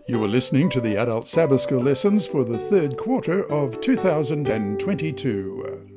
You are listening to the Adult Sabbath School lessons for the third quarter of 2022.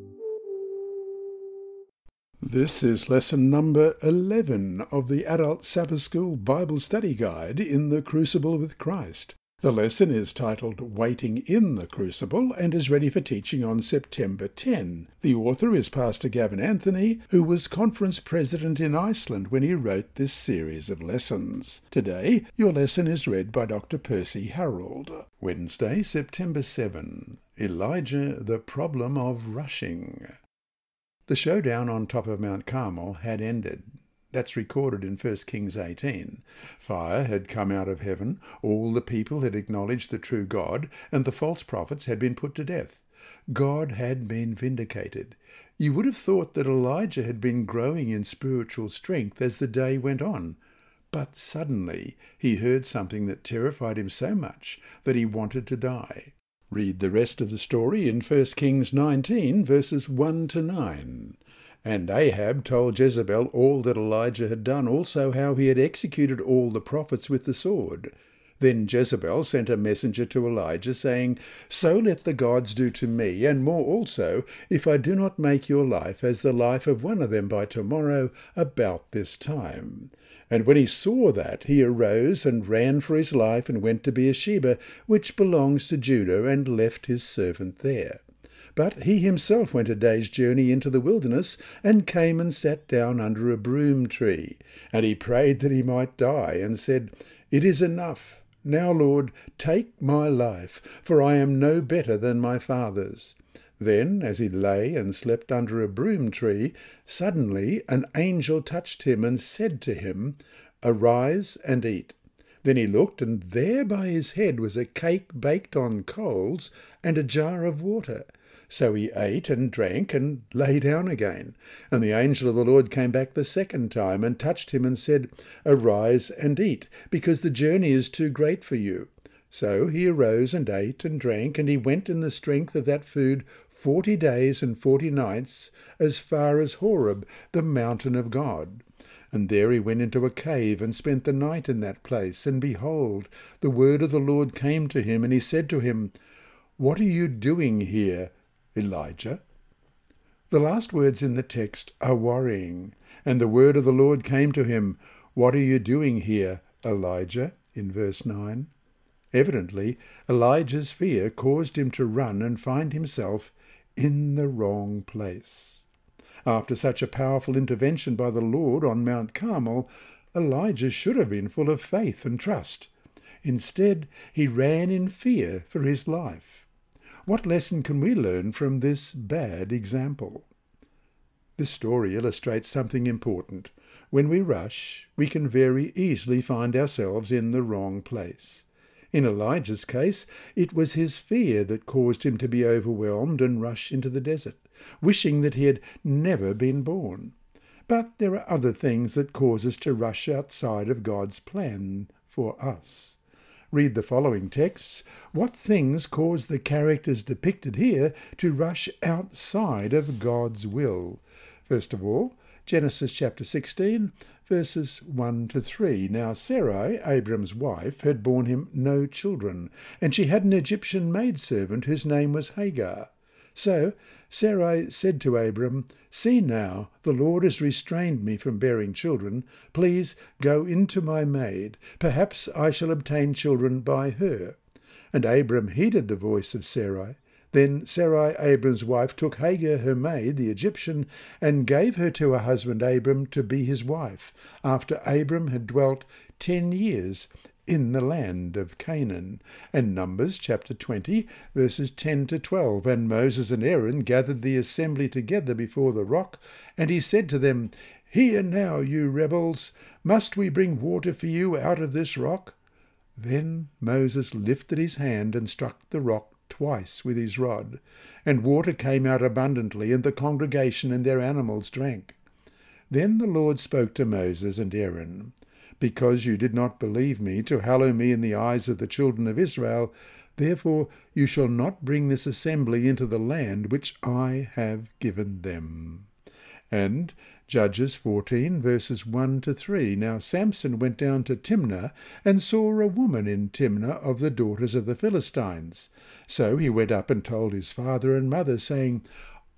This is lesson number 11 of the Adult Sabbath School Bible Study Guide in the Crucible with Christ. The lesson is titled Waiting in the Crucible and is ready for teaching on September 10. The author is Pastor Gavin Anthony, who was conference president in Iceland when he wrote this series of lessons. Today, your lesson is read by Dr. Percy Harrold. Wednesday, September 7. Elijah, the Problem of Rushing. The showdown on top of Mount Carmel had ended. That's recorded in 1 Kings 18. Fire had come out of heaven, all the people had acknowledged the true God, and the false prophets had been put to death. God had been vindicated. You would have thought that Elijah had been growing in spiritual strength as the day went on. But suddenly he heard something that terrified him so much that he wanted to die. Read the rest of the story in 1 Kings 19, verses 1 to 9. And Ahab told Jezebel all that Elijah had done, also how he had executed all the prophets with the sword. Then Jezebel sent a messenger to Elijah, saying, So let the gods do to me, and more also, if I do not make your life as the life of one of them by tomorrow about this time. And when he saw that, he arose and ran for his life and went to Beersheba, which belongs to Judah, and left his servant there. But he himself went a day's journey into the wilderness, and came and sat down under a broom tree. And he prayed that he might die, and said, It is enough. Now, Lord, take my life, for I am no better than my fathers. Then, as he lay and slept under a broom tree, suddenly an angel touched him and said to him, Arise and eat. Then he looked, and there by his head was a cake baked on coals and a jar of water. So he ate and drank and lay down again. And the angel of the Lord came back the second time and touched him and said, Arise and eat, because the journey is too great for you. So he arose and ate and drank, and he went in the strength of that food 40 days and 40 nights, as far as Horeb, the mountain of God. And there he went into a cave and spent the night in that place. And behold, the word of the Lord came to him, and he said to him, What are you doing here, Elijah? The last words in the text are worrying. And the word of the Lord came to him, What are you doing here, Elijah? In verse 9. Evidently, Elijah's fear caused him to run and find himself in the wrong place. After such a powerful intervention by the Lord on Mount Carmel, Elijah should have been full of faith and trust. Instead, he ran in fear for his life. What lesson can we learn from this bad example? This story illustrates something important. When we rush, we can very easily find ourselves in the wrong place. In Elijah's case, it was his fear that caused him to be overwhelmed and rush into the desert, wishing that he had never been born. But there are other things that cause us to rush outside of God's plan for us. Read the following texts. What things cause the characters depicted here to rush outside of God's will? First of all, Genesis chapter 16, verses 1 to 3. Now Sarai, Abram's wife, had borne him no children, and she had an Egyptian maidservant whose name was Hagar. So Sarai said to Abram, See now, the Lord has restrained me from bearing children. Please go into my maid. Perhaps I shall obtain children by her. And Abram heeded the voice of Sarai. Then Sarai, Abram's wife, took Hagar, her maid, the Egyptian, and gave her to her husband Abram to be his wife, after Abram had dwelt 10 years in the land of Canaan. And Numbers chapter 20, verses 10 to 12. And Moses and Aaron gathered the assembly together before the rock, and he said to them, Hear now, you rebels, must we bring water for you out of this rock? Then Moses lifted his hand and struck the rock twice with his rod, and water came out abundantly, and the congregation and their animals drank. Then the Lord spoke to Moses and Aaron, Because you did not believe me to hallow me in the eyes of the children of Israel, therefore you shall not bring this assembly into the land which I have given them. And Judges 14, verses 1 to 3. Now Samson went down to Timnah and saw a woman in Timnah of the daughters of the Philistines. So he went up and told his father and mother, saying,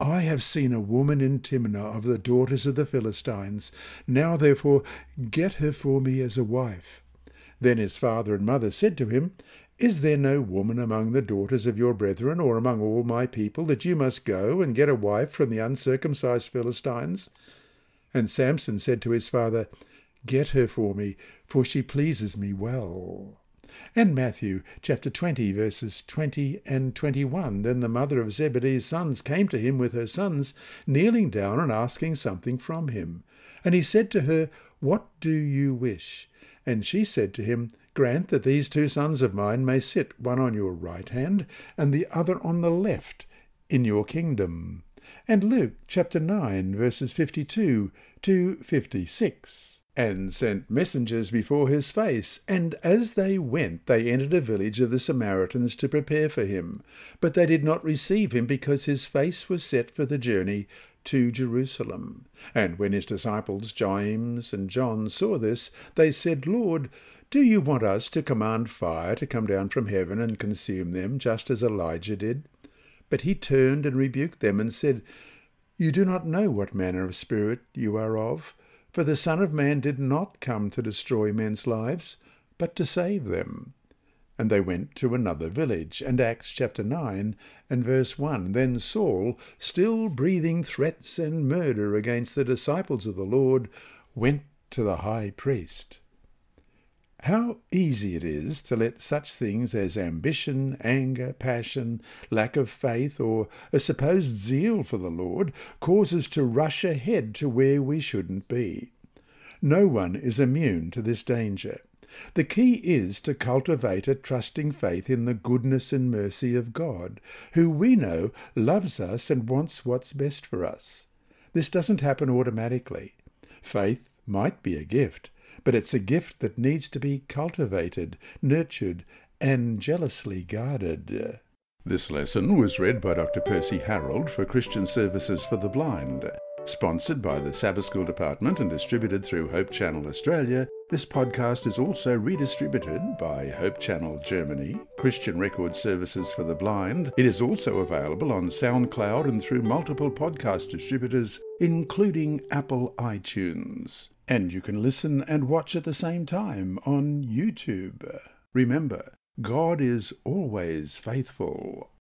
I have seen a woman in Timnah of the daughters of the Philistines. Now therefore get her for me as a wife. Then his father and mother said to him, Is there no woman among the daughters of your brethren, or among all my people, that you must go and get a wife from the uncircumcised Philistines? And Samson said to his father, Get her for me, for she pleases me well. And Matthew chapter 20, verses 20 and 21. Then the mother of Zebedee's sons came to him with her sons, kneeling down and asking something from him. And he said to her, What do you wish? And she said to him, Grant that these 2 sons of mine may sit, one on your right hand and the other on the left, in your kingdom. And Luke chapter 9, verses 52 to 56. And sent messengers before his face, and as they went, they entered a village of the Samaritans to prepare for him. But they did not receive him, because his face was set for the journey to Jerusalem. And when his disciples James and John saw this, they said, Lord, do you want us to command fire to come down from heaven and consume them, just as Elijah did? But he turned and rebuked them and said, You do not know what manner of spirit you are of, for the Son of Man did not come to destroy men's lives, but to save them. And they went to another village. And Acts chapter 9 and verse 1. Then Saul, still breathing threats and murder against the disciples of the Lord, went to the high priest. How easy it is to let such things as ambition, anger, passion, lack of faith, or a supposed zeal for the Lord cause us to rush ahead to where we shouldn't be. No one is immune to this danger. The key is to cultivate a trusting faith in the goodness and mercy of God, who we know loves us and wants what's best for us. This doesn't happen automatically. Faith might be a gift, but it's a gift that needs to be cultivated, nurtured, and jealously guarded. This lesson was read by Dr. Percy Harrold for Christian Services for the Blind. Sponsored by the Sabbath School Department and distributed through Hope Channel Australia, this podcast is also redistributed by Hope Channel Germany, Christian Record Services for the Blind. It is also available on SoundCloud and through multiple podcast distributors, including Apple iTunes. And you can listen and watch at the same time on YouTube. Remember, God is always faithful.